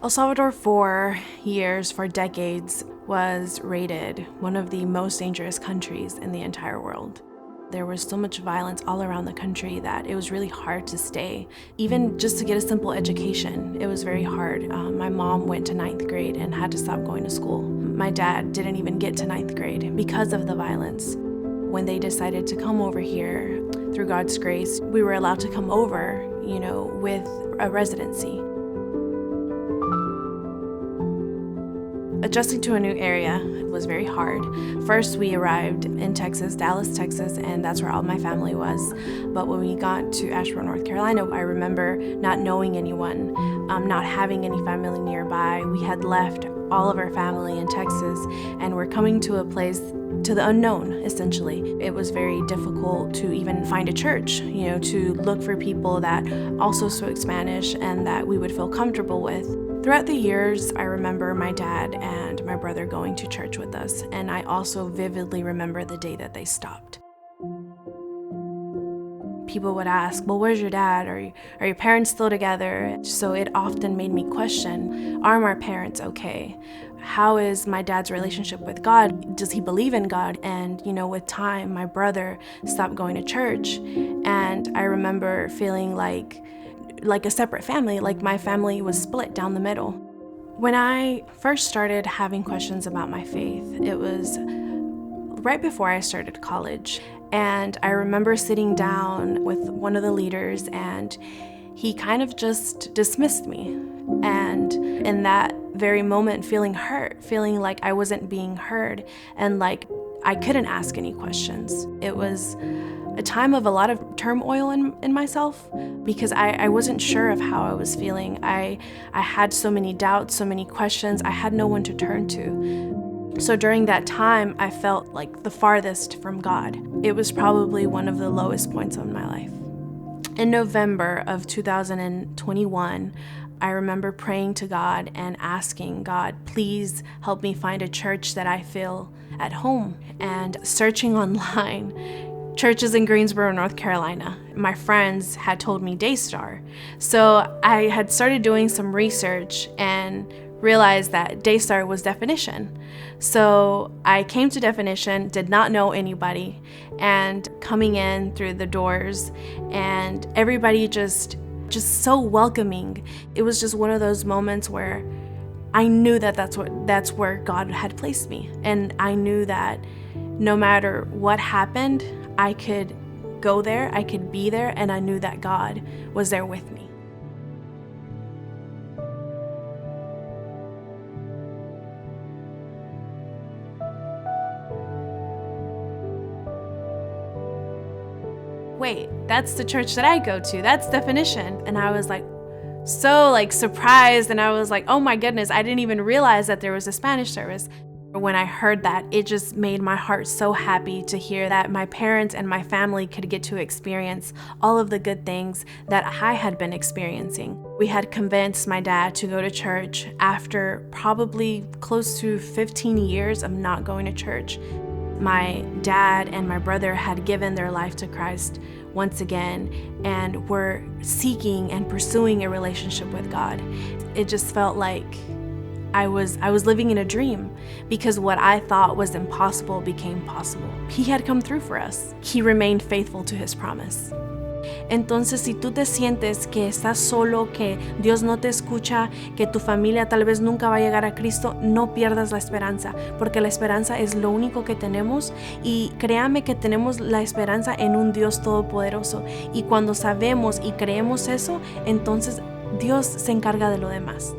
El Salvador for decades, was rated one of the most dangerous countries in the entire world. There was so much violence all around the country that it was really hard to stay. Even just to get a simple education, it was very hard. My mom went to 9th grade and had to stop going to school. My dad didn't even get to 9th grade because of the violence. When they decided to come over here, through God's grace, we were allowed to come over, with a residency. Adjusting to a new area was very hard. First, we arrived in Texas, Dallas, Texas, and that's where all my family was. But when we got to Asheboro, North Carolina, I remember not knowing anyone, not having any family nearby. We had left all of our family in Texas, and we're coming to a place, to the unknown, essentially. It was very difficult to even find a church, to look for people that also spoke Spanish and that we would feel comfortable with. Throughout the years, I remember my dad and my brother going to church with us, and I also vividly remember the day that they stopped. People would ask, well, where's your dad? Are your parents still together? So it often made me question, are my parents okay? How is my dad's relationship with God? Does he believe in God? And, with time, my brother stopped going to church, and I remember feeling like a separate family, like my family was split down the middle. When I first started having questions about my faith, it was right before I started college. And I remember sitting down with one of the leaders, and he kind of just dismissed me. And in that very moment, feeling hurt, feeling like I wasn't being heard, and like I couldn't ask any questions. It was a time of a lot of turmoil in myself, because I wasn't sure of how I was feeling. I had so many doubts, so many questions. I had no one to turn to. So during that time, I felt like the farthest from God. It was probably one of the lowest points of my life. In November of 2021, I remember praying to God and asking God, please help me find a church that I feel at home. And searching online, churches in Greensboro, North Carolina. My friends had told me Daystar. So I had started doing some research and realized that Daystar was Definition. So I came to Definition, did not know anybody, and coming in through the doors, and everybody just so welcoming. It was just one of those moments where I knew that that's where God had placed me. And I knew that no matter what happened, I could go there, I could be there, and I knew that God was there with me. Wait, that's the church that I go to, that's Definition. And I was so surprised, and I was like, oh my goodness, I didn't even realize that there was a Spanish service. When I heard that, it just made my heart so happy to hear that my parents and my family could get to experience all of the good things that I had been experiencing. We had convinced my dad to go to church after probably close to 15 years of not going to church. My dad and my brother had given their life to Christ once again and were seeking and pursuing a relationship with God. It just felt like I was living in a dream, because what I thought was impossible became possible. He had come through for us. He remained faithful to his promise. Entonces, si tú te sientes que estás solo, que Dios no te escucha, que tu familia tal vez nunca va a llegar a Cristo, no pierdas la esperanza, porque la esperanza es lo único que tenemos, y créame que tenemos la esperanza en un Dios todopoderoso, y cuando sabemos y creemos eso, entonces Dios se encarga de lo demás.